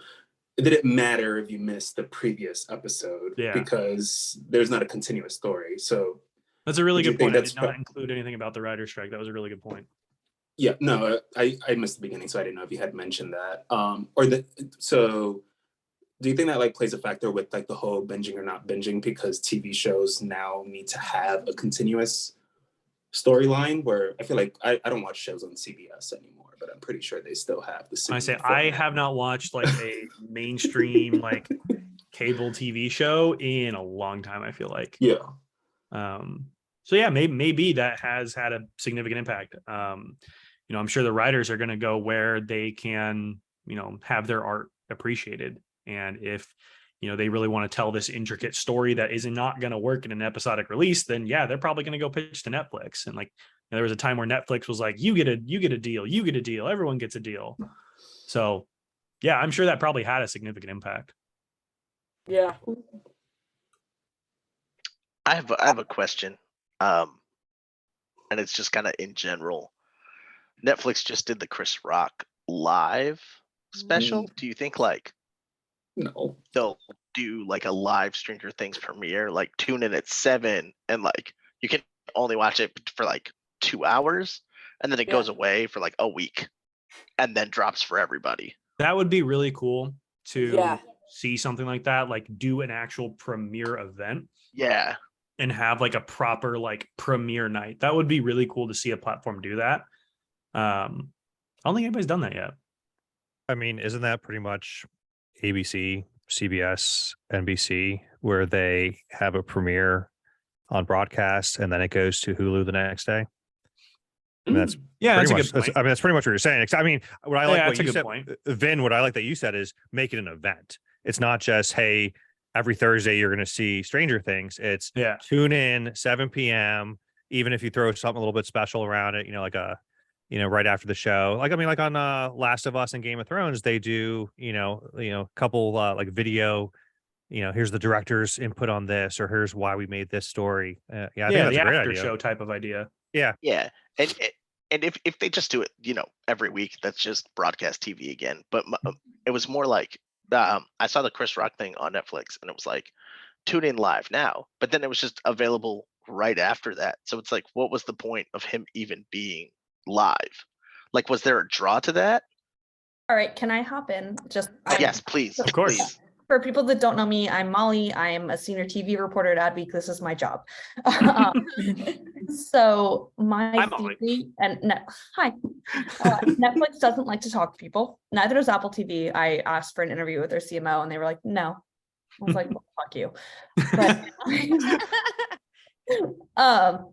it didn't matter if you missed the previous episode because there's not a continuous story. So that's a really good point. I did not include anything about the writer's strike. That was a really good point. Yeah, no, I missed the beginning, so I didn't know if you had mentioned that. So do you think that like plays a factor with like the whole binging or not binging, because TV shows now need to have a continuous storyline where I feel like I don't watch shows on CBS anymore, but I'm pretty sure they still have the same. I say I format. have not watched like a mainstream like cable TV show in a long time. I feel like. Yeah. So yeah, maybe that has had a significant impact. I'm sure the writers are going to go where they can, have their art appreciated. And if, they really want to tell this intricate story that is not going to work in an episodic release, then yeah, they're probably going to go pitch to Netflix. And like, there was a time where Netflix was like, you get a deal, everyone gets a deal. So yeah, I'm sure that probably had a significant impact. Yeah. I have a question. And it's just kind of in general. Netflix just did the Chris Rock live special. Do you think like No. they'll do like a live Stranger Things premiere, like tune in at 7 and like you can only watch it for like 2 hours and then it goes away for like a week and then drops for everybody? That would be really cool to Yeah. see something like that, like do an actual premiere event. Yeah. And have like a proper like premiere night. That would be really cool to see a platform do that. I don't think anybody's done that yet. I mean, isn't that pretty much ABC, CBS, NBC, where they have a premiere on broadcast and then it goes to Hulu the next day? I mean, that's Yeah, that's a pretty good much, point. that's pretty much what you're saying. I mean, what I like Yeah, what that's a you good said, point. Vin, what I like that you said is make it an event. It's not just, hey, every Thursday you're going to see Stranger Things. It's Yeah. tune in 7 p.m. Even if you throw something a little bit special around it, like a, right after the show. Like, I mean, like on Last of Us and Game of Thrones, they do, a couple like video, here's the director's input on this, or here's why we made this story. I think that's the a great after idea. show type of idea. Yeah. And if they just do it, every week, that's just broadcast TV again. But it was more like I saw the Chris Rock thing on Netflix and it was like, tune in live now. But then it was just available right after that. So it's like, what was the point of him even being live? Like, was there a draw to that? All right, can I hop in? Yes, please. Of course. Please. For people that don't know me, I'm Molly. I'm a senior TV reporter at Adweek. This is my job. So my Hi, Molly. theory hi. Netflix doesn't like to talk to people. Neither does Apple TV. I asked for an interview with their CMO and they were like, no. I was like, well, fuck you. But,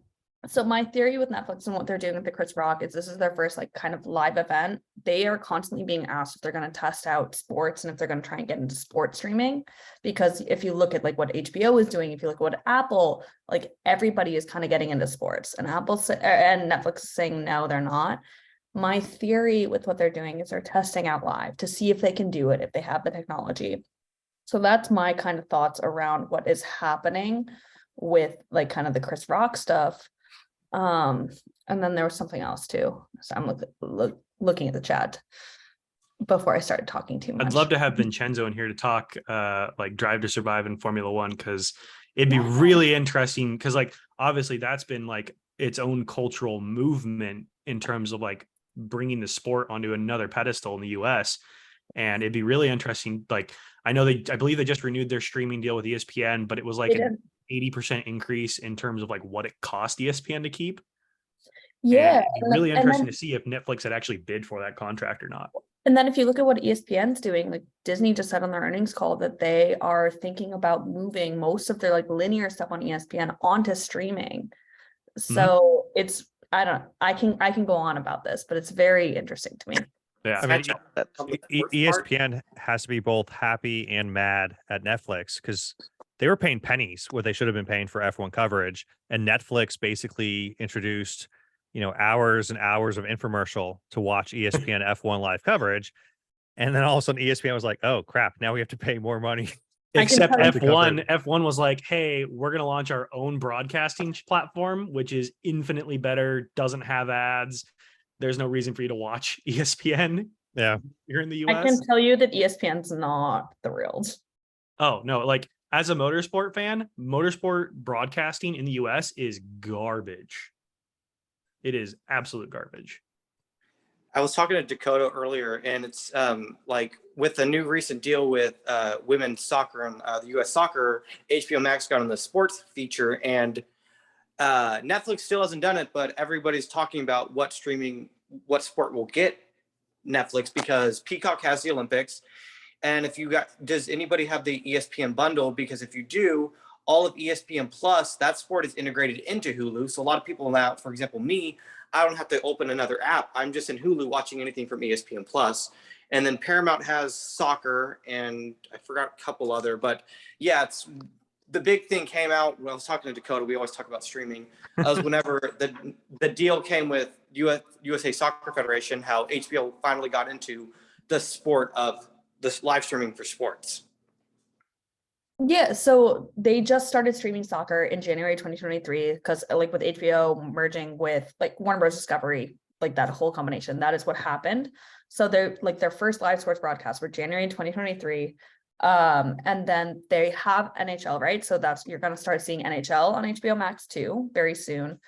so my theory with Netflix and what they're doing with the Chris Rock is this is their first like kind of live event. They are constantly being asked if they're going to test out sports and if they're going to try and get into sports streaming. Because if you look at like what HBO is doing, if you look at what Apple, like everybody is kind of getting into sports, and and Netflix is saying no, they're not. My theory with what they're doing is they're testing out live to see if they can do it, if they have the technology. So that's my kind of thoughts around what is happening with like kind of the Chris Rock stuff. And then there was something else too. So I'm looking at the chat before I started talking too much. I'd love to have Vincenzo in here to talk like Drive to Survive in Formula One, because it'd be really interesting, because like obviously that's been like its own cultural movement in terms of like bringing the sport onto another pedestal in the US. And it'd be really interesting. Like I believe they just renewed their streaming deal with ESPN, but it was like an 80% increase in terms of like what it cost ESPN to keep. Yeah, and it'd be really interesting to see if Netflix had actually bid for that contract or not. And then if you look at what ESPN's doing, like Disney just said on their earnings call that they are thinking about moving most of their like linear stuff on ESPN onto streaming. So it's, I can go on about this, but it's very interesting to me. Yeah. I mean, Part. ESPN has to be both happy and mad at Netflix because they were paying pennies what they should have been paying for F1 coverage. And Netflix basically introduced, hours and hours of infomercial to watch ESPN F1 live coverage. And then all of a sudden ESPN was like, oh crap, now we have to pay more money. Except tell you- F1 was like, hey, we're going to launch our own broadcasting platform, which is infinitely better, doesn't have ads. There's no reason for you to watch ESPN. Yeah. You're in the I US. can tell you that ESPN's not thrilled. Oh, no. Like as a motorsport fan, motorsport broadcasting in the US is garbage. It is absolute garbage. I was talking to Dakota earlier, and it's like with the new recent deal with women's soccer and the U.S. soccer, HBO Max got on the sports feature, and Netflix still hasn't done it, but everybody's talking about what sport will get Netflix, because Peacock has the Olympics. And if you does anybody have the ESPN bundle? Because if you do, all of ESPN Plus, that sport is integrated into Hulu. So a lot of people now, for example, me, I don't have to open another app. I'm just in Hulu watching anything from ESPN Plus. And then Paramount has soccer, and I forgot a couple other, but yeah, it's the big thing came out when I was talking to Dakota. We always talk about streaming. Was whenever the deal came with USA Soccer Federation, how HBO finally got into the sport of this live streaming for sports. Yeah, so they just started streaming soccer in January 2023 because like with HBO merging with like Warner Bros. Discovery, like that whole combination, that is what happened. So they're like their first live sports broadcast were January 2023. And then they have NHL, right? So you're gonna start seeing NHL on HBO Max too very soon.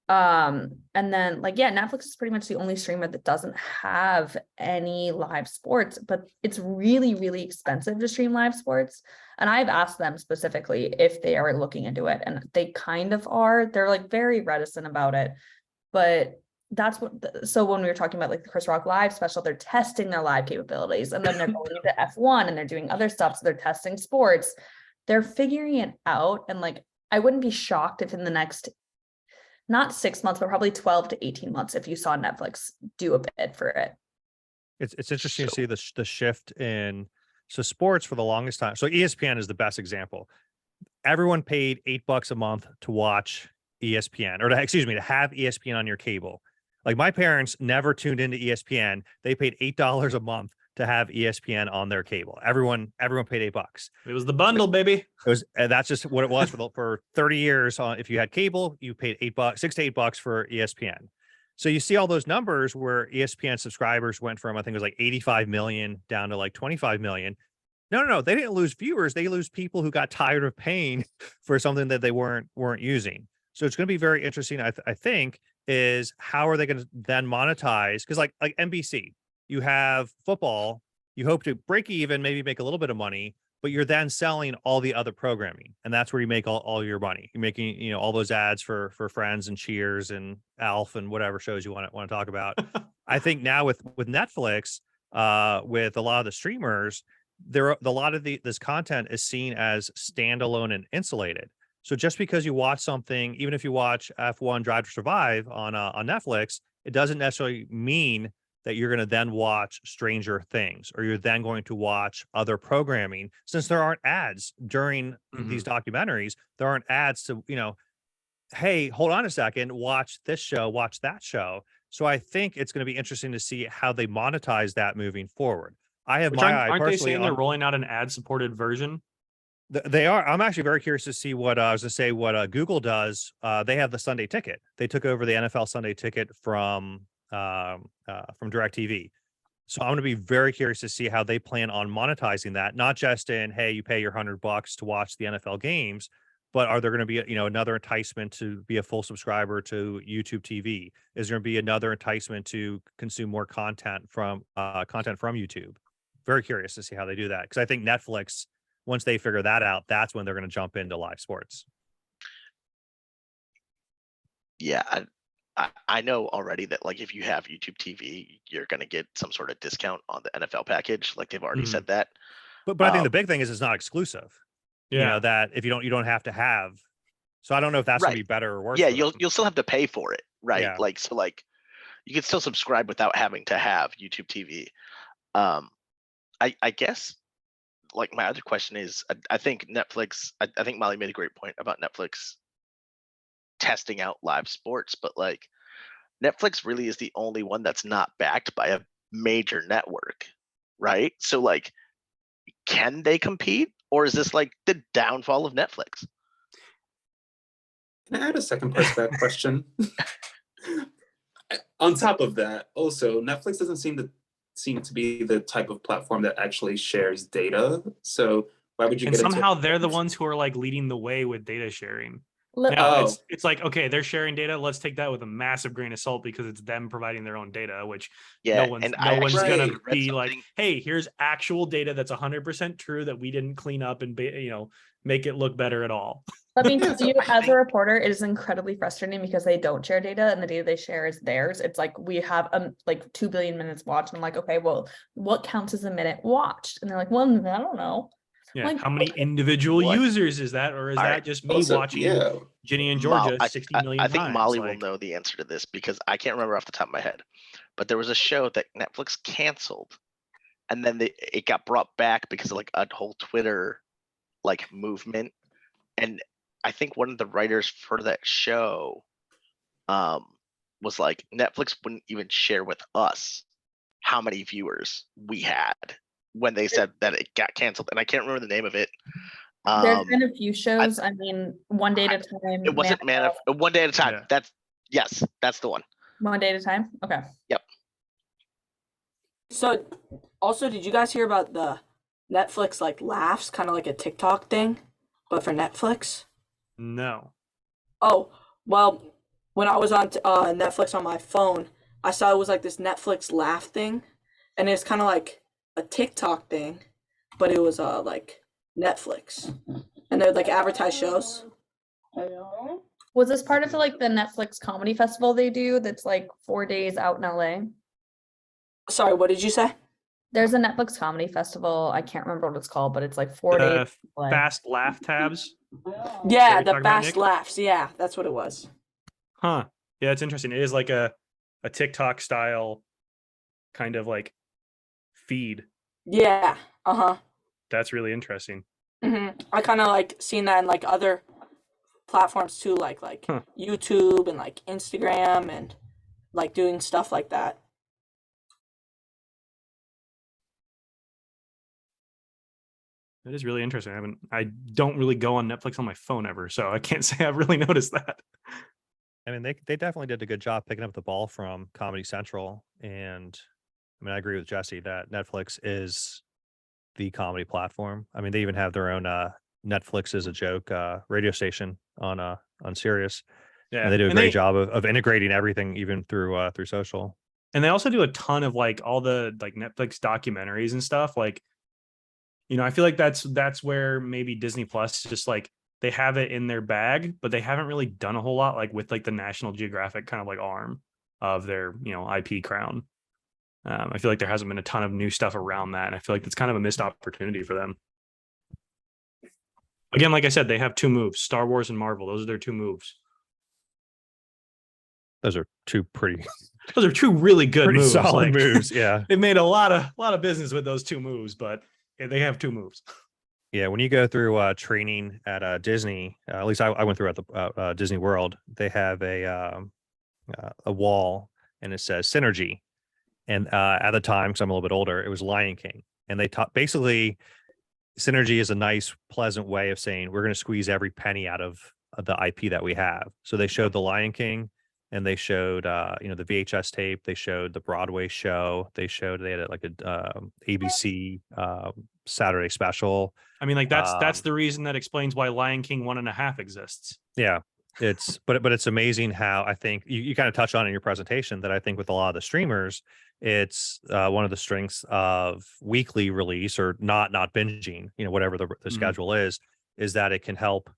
And then like, yeah, Netflix is pretty much the only streamer that doesn't have any live sports, but it's really, really expensive to stream live sports. And I've asked them specifically if they are looking into it, and they kind of are. They're like very reticent about it, but that's what, so when we were talking about like the Chris Rock live special, they're testing their live capabilities, and then they're going into F1 and they're doing other stuff. So they're testing sports, they're figuring it out. And like, I wouldn't be shocked if in the next, not 6 months, but probably 12 to 18 months, if you saw Netflix do a bid for it. It's interesting to see the shift in sports for the longest time. So ESPN is the best example. Everyone paid $8 a month to watch ESPN, or to have ESPN on your cable. Like my parents never tuned into ESPN. They paid $8 a month to have ESPN on their cable. Everyone paid $8. It was the bundle, baby. It was, that's just what it was for 30 years. If you had cable, you paid $8, $6 to $8 for ESPN. So you see all those numbers where ESPN subscribers went from, I think it was like 85 million down to like 25 million. No, they didn't lose viewers. They lose people who got tired of paying for something that they weren't using. So it's going to be very interesting. I think is how are they going to then monetize? Because like NBC, you have football, you hope to break even, maybe make a little bit of money, but you're then selling all the other programming, and that's where you make all your money. You're making, all those ads for Friends and Cheers and Alf and whatever shows you want to talk about. I think now with Netflix, with a lot of the streamers, a lot of this content is seen as standalone and insulated. So just because you watch something, even if you watch F1 Drive to Survive on Netflix, it doesn't necessarily mean that you're going to then watch Stranger Things, or you're then going to watch other programming, since there aren't ads during these documentaries. There aren't ads to, hey, hold on a second, watch this show, watch that show. So I think it's going to be interesting to see how they monetize that moving forward. I have Aren't they saying they're rolling out an ad-supported version? They are. I'm actually very curious to see what Google does. They have the Sunday Ticket. They took over the NFL Sunday Ticket from DirecTV. So I'm going to be very curious to see how they plan on monetizing that. Not just in, hey, you pay your $100 to watch the NFL games, but are there going to be another enticement to be a full subscriber to YouTube TV? Is there going to be another enticement to consume more content from YouTube? Very curious to see how they do that, because I think Netflix, once they figure that out, that's when they're going to jump into live sports. Yeah, I know already that like if you have YouTube TV, you're going to get some sort of discount on the NFL package. Like they've already said that. But I think the big thing is it's not exclusive. Yeah. That if you don't have to have. So I don't know if that's going to be better or worse. Yeah, you'll still have to pay for it, right? Yeah. Like so, like you can still subscribe without having to have YouTube TV. I guess like my other question is, I think Netflix. I think Molly made a great point about Netflix testing out live sports, but like Netflix really is the only one that's not backed by a major network, right? So like, can they compete, or is this like the downfall of Netflix? Can I add a second part to that question? On top of that, also Netflix doesn't seem to be the type of platform that actually shares data. So why would you? And somehow they're the ones who are like leading the way with data sharing. Now Oh. it's like, okay, they're sharing data. Let's take that with a massive grain of salt because it's them providing their own data, which Yeah, no and one's actually gonna read be like, something- hey, here's actual data that's 100% true that we didn't clean up and make it look better at all. Let me Yeah, tell so you, I as a think- reporter, it is incredibly frustrating because they don't share data and the data they share is theirs. It's like we have like 2 billion minutes watched. And I'm like, okay, well, what counts as a minute watched? And they're like, well, I don't know. Yeah, Like, how many individual What? users is that, or is All that right. just me Also, watching yeah. Ginny and Mo- Georgia 60 million I think times? Molly will Like, know the answer to this because I can't remember off the top of my head. But there was a show that Netflix canceled, and then it got brought back because of like a whole Twitter like movement. And I think one of the writers for that show was like, Netflix wouldn't even share with us how many viewers we had when they said that it got canceled. And I can't remember the name of it. there's been a few shows. I mean, One Day at a Time. It wasn't One Day at a Time. Yeah. That's the one. One Day at a Time. Okay. Yep. So, also, did you guys hear about the Netflix like laughs, kind of like a TikTok thing, but for Netflix? no. Oh, well, when I was on Netflix on my phone, I saw it was like this Netflix laugh thing, and it's kind of like a TikTok thing, but it was like Netflix, and they'd like advertise shows. Was this part of like the Netflix comedy festival they do that's like 4 days out in LA? Sorry, what did you say? There's a Netflix comedy festival. I can't remember what it's called, but it's like 4 The days. in LA. fast laugh tabs. Yeah, you the talking about, fast Nick? laughs. Yeah, that's what it was. Huh. Yeah, it's interesting. It is like a TikTok style kind of like feed. Yeah. Uh-huh. That's really interesting. I kind of like seen that in like other platforms too, like Huh. YouTube and like Instagram and like doing stuff like that. It is really interesting. I don't really go on Netflix on my phone ever, so I can't say I've really noticed that. I mean, they definitely did a good job picking up the ball from Comedy Central, and I mean, I agree with Jesse that Netflix is the comedy platform. I mean, they even have their own Netflix is a joke radio station on Sirius, Yeah. and they do a great job of integrating everything, even through social. And they also do a ton of like all the like Netflix documentaries and stuff. Like, I feel like that's where maybe Disney Plus just like they have it in their bag, but they haven't really done a whole lot like with like the National Geographic kind of like arm of their IP crown. I feel like there hasn't been a ton of new stuff around that, and I feel like it's kind of a missed opportunity for them. Again, like I said, they have two moves: Star Wars and Marvel. Those are their two moves. Those are two Those are two really good pretty moves. solid like, moves. Yeah. They've made a lot of business with those two moves, but they have two moves. Yeah, when you go through training at Disney, at least I went through at the Disney World, they have a wall and it says synergy. And at the time, because I'm a little bit older, it was Lion King, and they taught basically synergy is a nice, pleasant way of saying we're going to squeeze every penny out of the IP that we have. So they showed the Lion King, and they showed the VHS tape, they showed the Broadway show, they had like a ABC Saturday special. I mean, like that's the reason that explains why Lion King 1.5 exists. Yeah, but it's amazing how I think you kind of touched on in your presentation that I think with a lot of the streamers, it's one of the strengths of weekly release or not binging, whatever the schedule is that it can help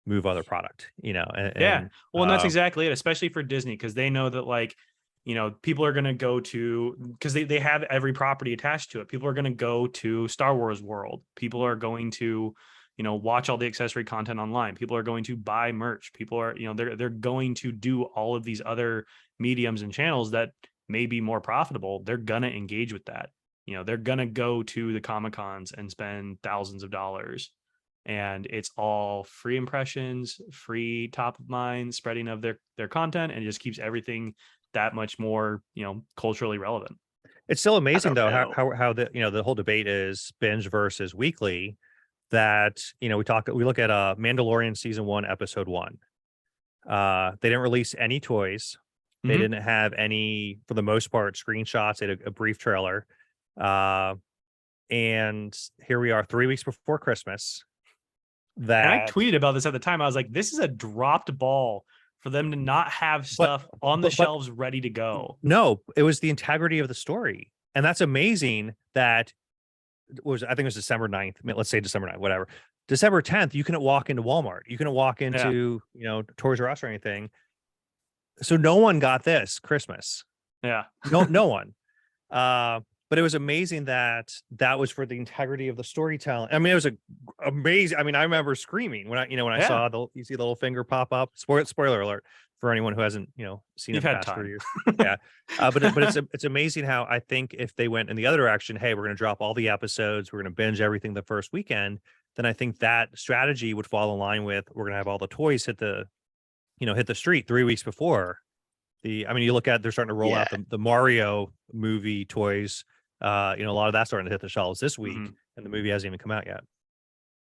move other product, And that's exactly it, especially for Disney, because they know that like, people are going to go to, because they have every property attached to it. People are going to go to Star Wars World. People are going to, watch all the accessory content online. People are going to buy merch. People are, they're going to do all of these other mediums and channels that may be more profitable. They're going to engage with that. They're going to go to the Comic-Cons and spend thousands of dollars. And it's all free impressions, free top of mind spreading of their content, and it just keeps everything that much more, culturally relevant. It's still amazing though how the the whole debate is binge versus weekly. That we look at Mandalorian season 1 episode 1. They didn't release any toys. They didn't have any, for the most part, screenshots. They had a brief trailer, and here we are 3 weeks before Christmas. And I that tweeted about this at the time. I was like, this is a dropped ball for them to not have stuff on the but- shelves ready to go. no, it was the integrity of the story. And that's amazing that I think it was December 9th. I mean, let's say December 9th, whatever. December 10th, you couldn't walk into Walmart. You couldn't walk into, Toys R Us or anything. So no one got this Christmas. Yeah. No one. But it was amazing that was for the integrity of the storytelling. I mean, it was amazing. I mean, I remember screaming when I saw you see the little finger pop up. Spoiler alert for anyone who hasn't, seen You've it had past 4 time. years. Yeah. But it's amazing how I think if they went in the other direction, hey, we're going to drop all the episodes, we're going to binge everything the first weekend, then I think that strategy would fall in line with we're going to have all the toys hit the street 3 weeks before. You look at they're starting to roll out the Mario movie toys. A lot of that's starting to hit the shelves this week, and the movie hasn't even come out yet.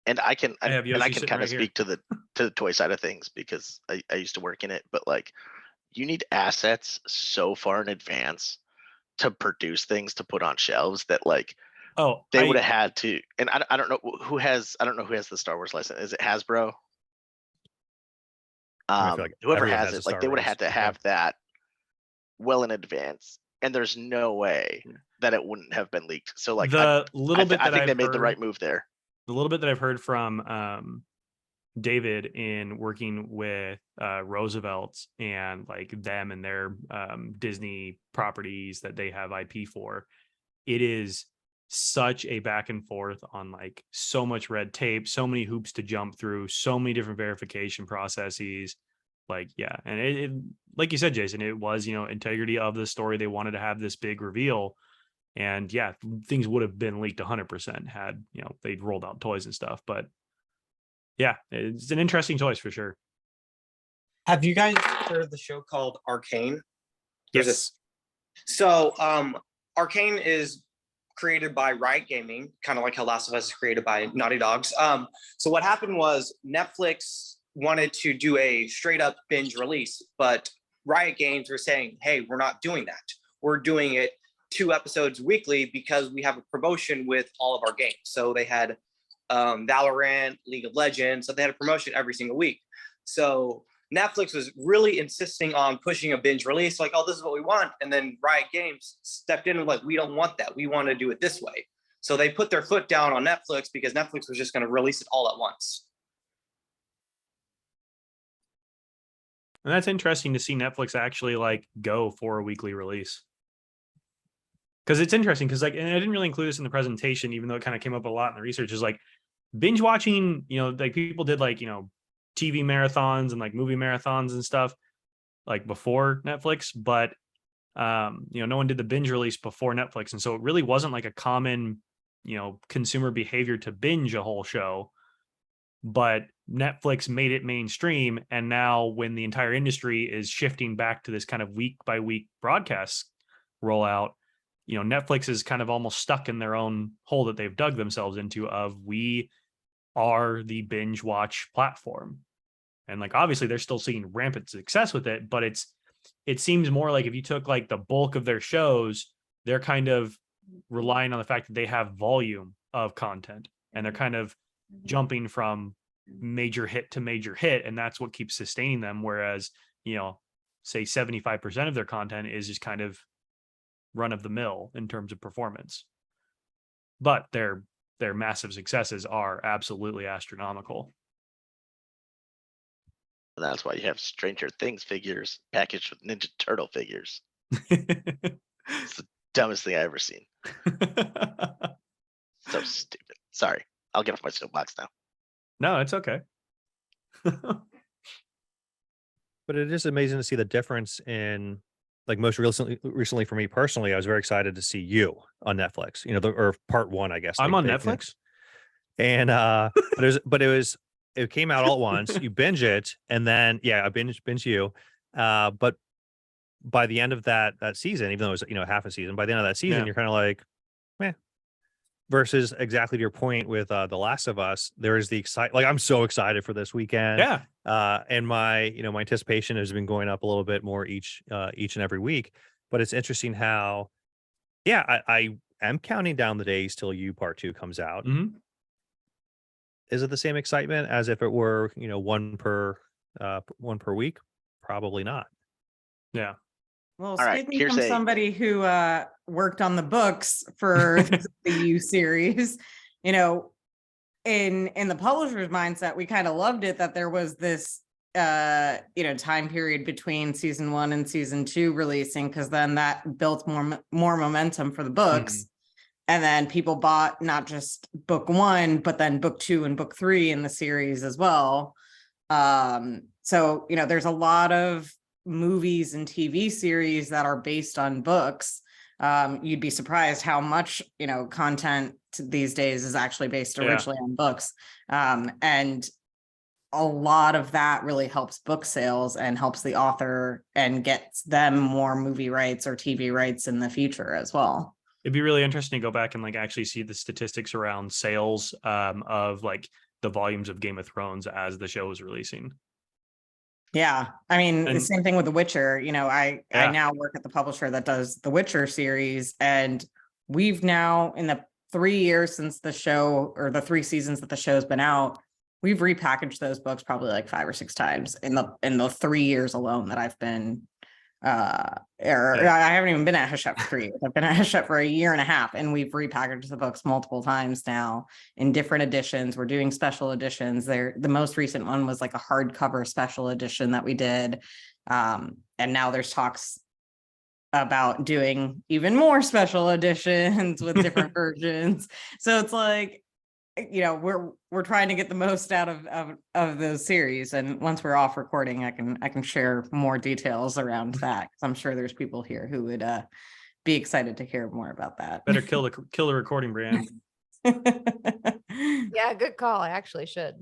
And I can have Yoshi kind sitting of right here. speak to the toy side of things because I used to work in it, but like you need assets so far in advance to produce things to put on shelves that like they would have had to. And I don't know who has the Star Wars license. Is it Hasbro? I feel like Whoever everyone has has a it, like Star they would have Wars. had to have that well in advance, and there's no way that it wouldn't have been leaked. So like I think they made the heard- right move there. The little bit that I've heard from David in working with Roosevelt's and like them and their Disney properties that they have IP for, it is such a back and forth on like so much red tape, so many hoops to jump through, so many different verification processes. Like, yeah. And it like you said, Jason, it was, integrity of the story. They wanted to have this big reveal. And yeah, things would have been leaked 100% had, they'd rolled out toys and stuff. But yeah, it's an interesting choice for sure. Have you guys heard of the show called Arcane? Yes. So Arcane is created by Riot Gaming, kind of like how Last of Us is created by Naughty Dogs. So what happened was Netflix wanted to do a straight up binge release, but Riot Games were saying, hey, we're not doing that. We're doing it 2 episodes weekly because we have a promotion with all of our games. So they had Valorant, League of Legends. So they had a promotion every single week. So Netflix was really insisting on pushing a binge release, like, oh, this is what we want. And then Riot Games stepped in and like, we don't want that. We want to do it this way. So they put their foot down on Netflix because Netflix was just going to release it all at once. And that's interesting to see Netflix actually like go for a weekly release. Because it's interesting because like, and I didn't really include this in the presentation, even though it kind of came up a lot in the research, is like binge watching, like people did like, TV marathons and like movie marathons and stuff like before Netflix, but no one did the binge release before Netflix. And so it really wasn't like a common, consumer behavior to binge a whole show, but Netflix made it mainstream. And now when the entire industry is shifting back to this kind of week by week broadcast rollout, Netflix is kind of almost stuck in their own hole that they've dug themselves into of we are the binge watch platform. And like, obviously they're still seeing rampant success with it, but it seems more like if you took like the bulk of their shows, they're kind of relying on the fact that they have volume of content and they're kind of jumping from major hit to major hit. And that's what keeps sustaining them. Whereas, say 75% of their content is just kind of run of the mill in terms of performance, but their massive successes are absolutely astronomical. And that's why you have Stranger Things figures packaged with Ninja Turtle figures. It's the dumbest thing I've ever seen. So stupid. Sorry. I'll get off my soapbox now. No, it's okay. But it is amazing to see the difference in like most recently for me personally. I was very excited to see you on Netflix, or part 1, I guess. I'm like, on Netflix. And it came out all at once. You binge it, and then I binge you. But by the end of that season, even though it was half a season, by the end of that season, you're kind of like, meh. Versus exactly to your point with The Last of Us, there is the like I'm so excited for this weekend. Yeah. And my my anticipation has been going up a little bit more each and every week. But it's interesting how, I am counting down the days till Part 2 comes out. Mm-hmm. is it the same excitement as if it were, one per week? Probably not. Yeah. Well, All right, speaking here's from a- somebody who worked on the books for the U series, you know, in the publisher's mindset, we kind of loved it that there was this time period between season 1 and season 2 releasing, because then that built more momentum for the books. And then people bought not just book 1, but then book 2 and book 3 in the series as well. So, there's a lot of movies and TV series that are based on books. You'd be surprised how much, content these days is actually based originally on books. And a lot of that really helps book sales and helps the author and gets them more movie rights or TV rights in the future as well. It'd be really interesting to go back and like actually see the statistics around sales of like the volumes of Game of Thrones as the show was releasing. Yeah. I mean, the And- same thing with The Witcher. I Yeah. now work at the publisher that does the Witcher series, and we've now, in the 3 years since the show, or the 3 seasons that the show's been out, we've repackaged those books probably like 5 or 6 times in the 3 years alone that I've been I haven't even been at Hachette for 3 years. I've been at Hachette for 1.5 years, and we've repackaged the books multiple times now in different editions. We're doing special editions. The most recent one was like a hardcover special edition that we did. And now there's talks about doing even more special editions with different versions. So it's like, we're trying to get the most out of those series, and once we're off recording, I can share more details around that, because I'm sure there's people here who would be excited to hear more about that. Better kill the recording brand. Yeah, good call. I actually should.